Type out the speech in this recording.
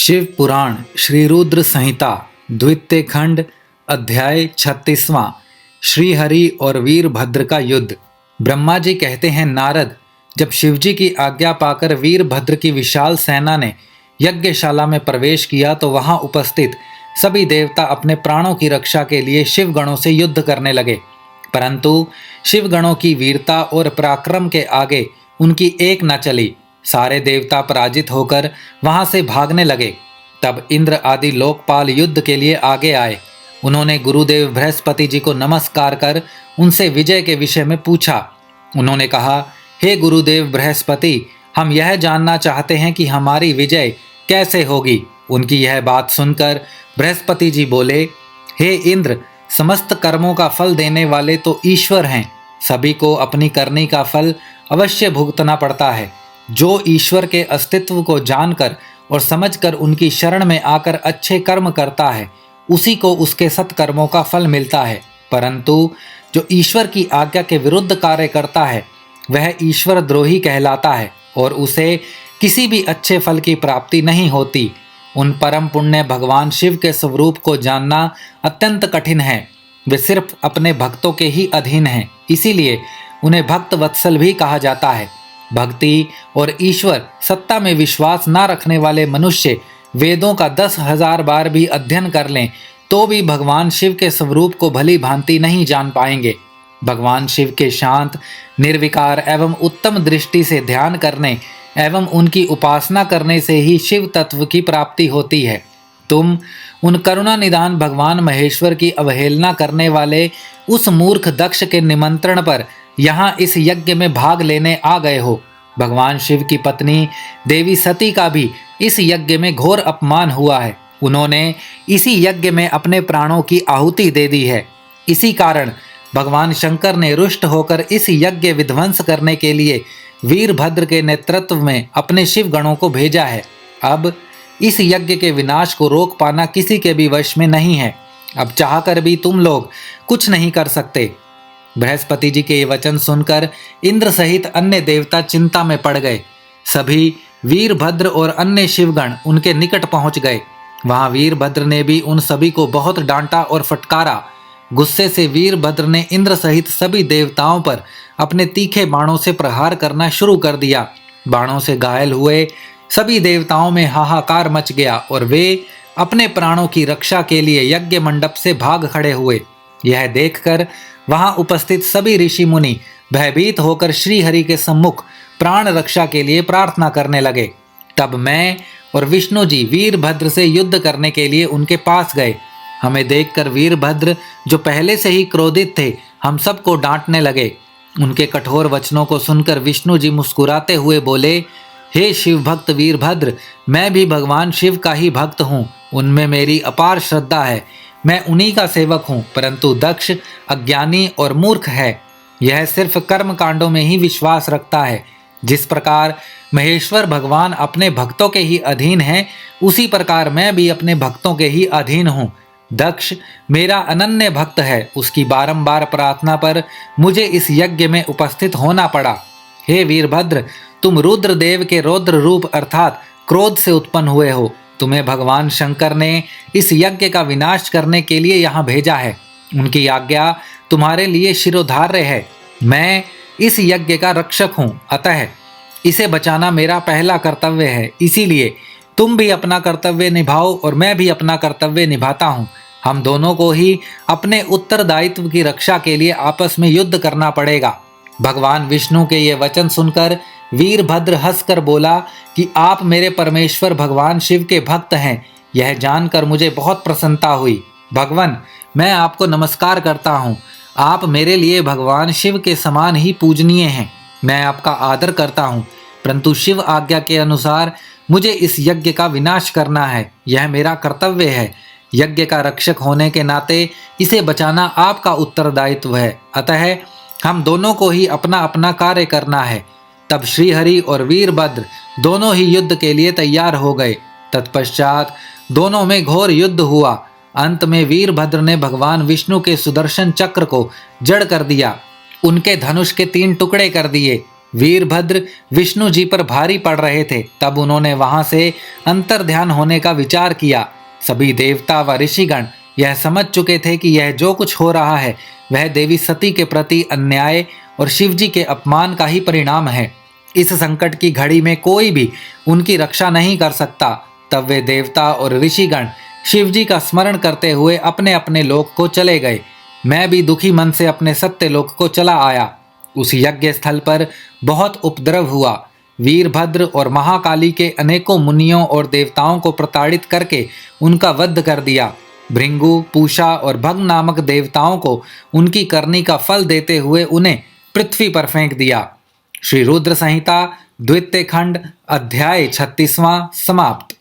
शिव पुराण श्री रुद्र संहिता द्वितीय खंड अध्याय 36वां श्री हरि और वीरभद्र का युद्ध। ब्रह्मा जी कहते हैं, नारद, जब शिवजी की आज्ञा पाकर वीरभद्र की विशाल सेना ने यज्ञशाला में प्रवेश किया तो वहां उपस्थित सभी देवता अपने प्राणों की रक्षा के लिए शिवगणों से युद्ध करने लगे, परंतु शिवगणों की वीरता और पराक्रम के आगे उनकी एक न चली। सारे देवता पराजित होकर वहां से भागने लगे। तब इंद्र आदि लोकपाल युद्ध के लिए आगे आए। उन्होंने गुरुदेव बृहस्पति जी को नमस्कार कर उनसे विजय के विषय में पूछा। उन्होंने कहा, हे गुरुदेव बृहस्पति, हम यह जानना चाहते हैं कि हमारी विजय कैसे होगी। उनकी यह बात सुनकर बृहस्पति जी बोले, हे इंद्र, समस्त कर्मों का फल देने वाले तो ईश्वर हैं। सभी को अपनी करनी का फल अवश्य भुगतना पड़ता है। जो ईश्वर के अस्तित्व को जानकर और समझकर उनकी शरण में आकर अच्छे कर्म करता है, उसी को उसके सत्कर्मों का फल मिलता है। परंतु जो ईश्वर की आज्ञा के विरुद्ध कार्य करता है, वह ईश्वर द्रोही कहलाता है और उसे किसी भी अच्छे फल की प्राप्ति नहीं होती। उन परम पुण्य भगवान शिव के स्वरूप को जानना अत्यंत कठिन है। वे सिर्फ अपने भक्तों के ही अधीन हैं, इसीलिए उन्हें भक्त वत्सल भी कहा जाता है। भक्ति और ईश्वर सत्ता में विश्वास न रखने वाले मनुष्य वेदों का 10,000 बार भी अध्ययन कर लें तो भी भगवान शिव के स्वरूप को भली भांति नहीं जान पाएंगे। भगवान शिव के शांत, निर्विकार एवं उत्तम दृष्टि से ध्यान करने एवं उनकी उपासना करने से ही शिव तत्व की प्राप्ति होती है। तुम उन करुणा निदान भगवान महेश्वर की अवहेलना करने वाले उस मूर्ख दक्ष के निमंत्रण पर यहाँ इस यज्ञ में भाग लेने आ गए हो। भगवान शिव की पत्नी देवी सती का भी इस यज्ञ में घोर अपमान हुआ है। उन्होंने इसी यज्ञ में अपने प्राणों की आहुति दे दी है। इसी कारण भगवान शंकर ने रुष्ट होकर इस यज्ञ विध्वंस करने के लिए वीरभद्र के नेतृत्व में अपने शिव गणों को भेजा है। अब इस यज्ञ के विनाश को रोक पाना किसी के भी वश में नहीं है। अब चाहकर भी तुम लोग कुछ नहीं कर सकते। बृहस्पति जी के ये वचन सुनकर इंद्र सहित अन्य देवता चिंता में पड़ गए। सभी वीरभद्र और अन्य शिवगण उनके निकट पहुंच गए। वहां वीरभद्र ने भी उन सभी को बहुत डांटा और फटकारा। गुस्से से वीरभद्र ने इंद्र सहित सभी देवताओं पर अपने तीखे बाणों से प्रहार करना शुरू कर दिया। बाणों से घायल हुए सभी देवताओं में हाहाकार मच गया और वे अपने प्राणों की रक्षा के लिए यज्ञ मंडप से भाग खड़े हुए। यह देखकर वहां उपस्थित सभी ऋषि मुनि भयभीत होकर श्री हरि के सम्मुख प्राण रक्षा के लिए प्रार्थना करने लगे। तब मैं और विष्णु जी वीरभद्र से युद्ध करने के लिए उनके पास गए। हमें देखकर वीरभद्र, जो पहले से ही क्रोधित थे, हम सबको डांटने लगे। उनके कठोर वचनों को सुनकर विष्णु जी मुस्कुराते हुए बोले, हे शिव भक्त वीरभद्र, मैं भी भगवान शिव का ही भक्त हूँ। उनमें मेरी अपार श्रद्धा है। मैं उन्हीं का सेवक हूँ, परंतु दक्ष अज्ञानी और मूर्ख है। यह सिर्फ कर्म कांडों में ही विश्वास रखता है। जिस प्रकार महेश्वर भगवान अपने भक्तों के ही अधीन हैं, उसी प्रकार मैं भी अपने भक्तों के ही अधीन हूँ। दक्ष मेरा अनन्य भक्त है। उसकी बारंबार प्रार्थना पर मुझे इस यज्ञ में उपस्थित होना पड़ा। हे वीरभद्र, तुम रुद्रदेव के रौद्र रूप अर्थात क्रोध से उत्पन्न हुए हो। तुम्हें भगवान शंकर ने इस यज्ञ का विनाश करने के लिए यहाँ भेजा है। उनकी आज्ञा तुम्हारे लिए शिरोधार्य है। मैं इस यज्ञ का रक्षक हूँ, अतः इसे बचाना मेरा पहला कर्तव्य है। इसीलिए तुम भी अपना कर्तव्य निभाओ और मैं भी अपना कर्तव्य निभाता हूँ। हम दोनों को ही अपने उत्तरदायित्व की रक्षा के लिए आपस में युद्ध करना पड़ेगा। भगवान विष्णु के ये वचन सुनकर वीरभद्र हंसकर बोला कि आप मेरे परमेश्वर भगवान शिव के भक्त हैं। यह जानकर मुझे बहुत प्रसन्नता हुई। भगवान, मैं आपको नमस्कार करता हूँ। आप मेरे लिए भगवान शिव के समान ही पूजनीय हैं। मैं आपका आदर करता हूँ, परंतु शिव आज्ञा के अनुसार मुझे इस यज्ञ का विनाश करना है। यह मेरा कर्तव्य है। यज्ञ का रक्षक होने के नाते इसे बचाना आपका उत्तरदायित्व है। अतः हम दोनों को ही अपना अपना कार्य करना है। तब श्रीहरि और वीरभद्र दोनों ही युद्ध के लिए तैयार हो गए। तत्पश्चात दोनों में घोर युद्ध हुआ। अंत में वीरभद्र ने भगवान विष्णु के सुदर्शन चक्र को जड़ कर दिया। उनके धनुष के 3 टुकड़े कर दिए। वीरभद्र विष्णु जी पर भारी पड़ रहे थे। तब उन्होंने वहां से अंतर ध्यान होने का विचार किया। सभी देवता व ऋषिगण यह समझ चुके थे कि यह जो कुछ हो रहा है वह देवी सती के प्रति अन्याय और शिवजी के अपमान का ही परिणाम है। इस संकट की घड़ी में कोई भी उनकी रक्षा नहीं कर सकता। तब वे देवता और ऋषिगण शिवजी का स्मरण करते हुए अपने अपने लोक को चले गए। मैं भी दुखी मन से अपने सत्य लोक को चला आया। उस यज्ञ स्थल पर बहुत उपद्रव हुआ। वीरभद्र और महाकाली के अनेकों मुनियों और देवताओं को प्रताड़ित करके उनका वध कर दिया। भृंगु, पूषा और भग नामक देवताओं को उनकी करनी का फल देते हुए उन्हें पृथ्वी पर फेंक दिया। श्री रुद्र संहिता द्वितीय खंड अध्याय 36वां समाप्त।